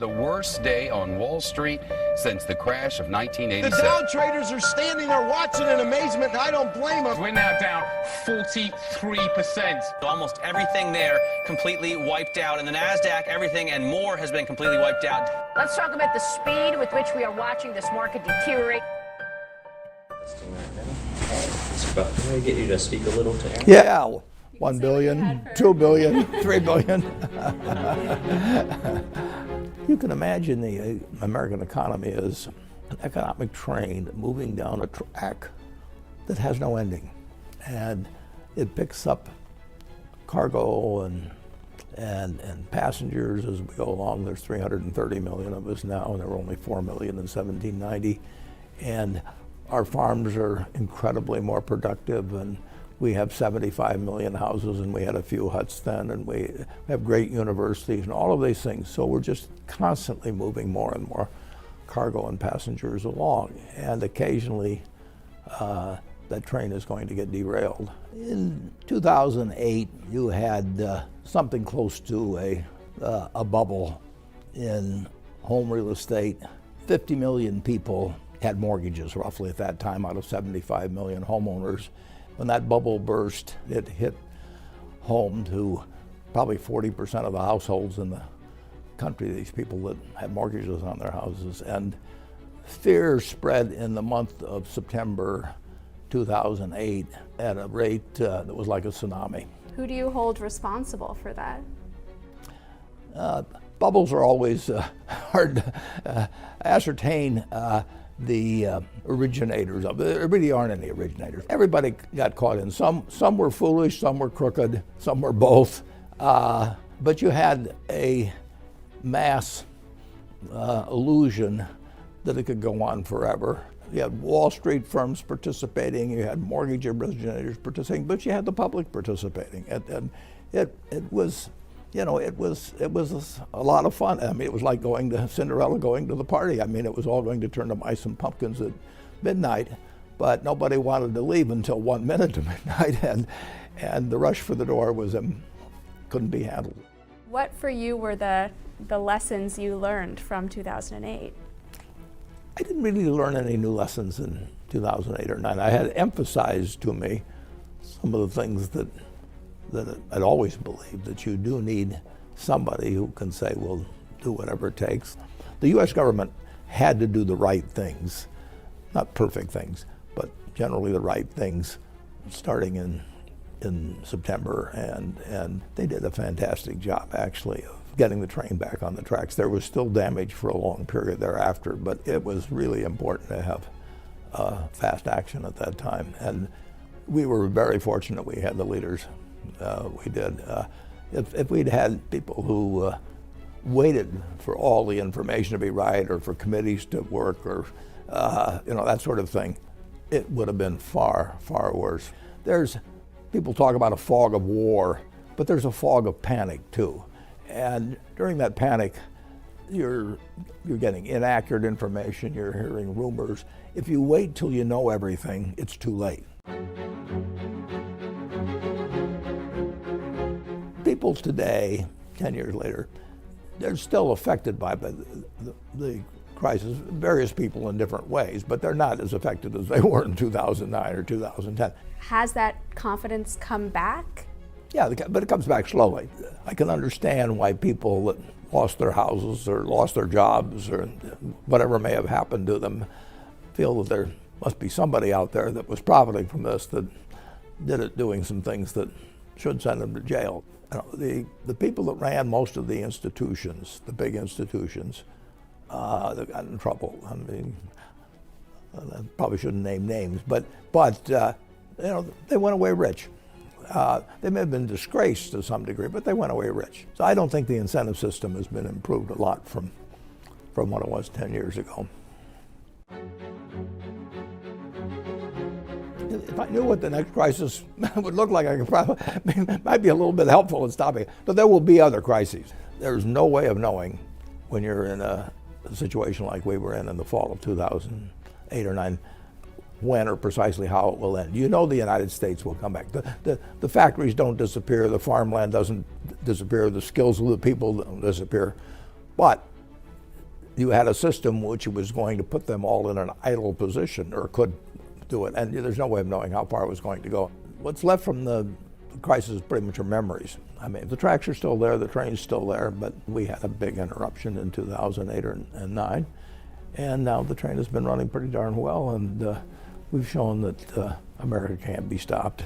The worst day on Wall Street since the crash of 1987. The Dow traders are standing there watching in amazement, and I don't blame them. We're now down 43%. Almost everything there completely wiped out. In the NASDAQ, everything and more has been completely wiped out. Let's talk about the speed with which we are watching this market deteriorate. Can we get you to speak a little to Aaron? Yeah, 1 billion, 2 billion, 3 billion. You can imagine the American economy is an economic train moving down a track that has no ending. And it picks up cargo and passengers as we go along. There's 330 million of us now, and there were only 4 million in 1790. And our farms are incredibly more productive, and we have 75 million houses, and we had a few huts then, and we have great universities and all of these things. So we're just constantly moving more and more cargo and passengers along. And occasionally that train is going to get derailed. In 2008, you had something close to a bubble in home real estate. 50 million people had mortgages roughly at that time out of 75 million homeowners. When that bubble burst, it hit home to probably 40% of the households in the country, these people that had mortgages on their houses. And fear spread in the month of September 2008 at a rate that was like a tsunami. Who do you hold responsible for that? Bubbles are always hard to ascertain the originators of it. There really aren't any originators. Everybody got caught in. Some were foolish, some were crooked, some were both. But you had a mass illusion that it could go on forever. You had Wall Street firms participating, you had mortgage originators participating, but you had the public participating. And it was, you know, it was a lot of fun. I mean, it was like going to Cinderella going to the party. I mean, it was all going to turn to mice and pumpkins at midnight, but nobody wanted to leave until 1 minute to midnight, and the rush for the door was couldn't be handled. What for you were the lessons you learned from 2008? I didn't really learn any new lessons in 2008 or 9. I had emphasized to me some of the things that I'd always believed, that you do need somebody who can say, well, do whatever it takes. The U.S. government had to do the right things, not perfect things, but generally the right things, starting in September, and they did a fantastic job, actually, of getting the train back on the tracks. There was still damage for a long period thereafter, but it was really important to have fast action at that time. And we were very fortunate we had the leaders we did. If we'd had people who waited for all the information to be right, or for committees to work, or that sort of thing, it would have been far, far worse. People talk about a fog of war, but there's a fog of panic too. And during that panic, you're getting inaccurate information, you're hearing rumors. If you wait till you know everything, it's too late. People today, 10 years later, they're still affected by the crisis, various people in different ways, but they're not as affected as they were in 2009 or 2010. Has that confidence come back? Yeah, but it comes back slowly. I can understand why people that lost their houses or lost their jobs or whatever may have happened to them feel that there must be somebody out there that was profiting from this, that did it doing some things that should send them to jail. The people that ran most of the institutions, the big institutions, that got in trouble. I mean, I probably shouldn't name names, but they went away rich. They may have been disgraced to some degree, but they went away rich. So I don't think the incentive system has been improved a lot from what it was 10 years ago. If I knew what the next crisis would look like, I could probably, might be a little bit helpful in stopping it. But there will be other crises. There's no way of knowing when you're in a situation like we were in the fall of 2008 or 9, when or precisely how it will end. You know the United States will come back. The factories don't disappear, the farmland doesn't disappear, the skills of the people don't disappear. But you had a system which was going to put them all in an idle position, or could do it, and there's no way of knowing how far it was going to go. What's left from the crisis is pretty much our memories. I mean, the tracks are still there, the train's still there, but we had a big interruption in 2008 and 9, and now the train has been running pretty darn well, and we've shown that America can't be stopped.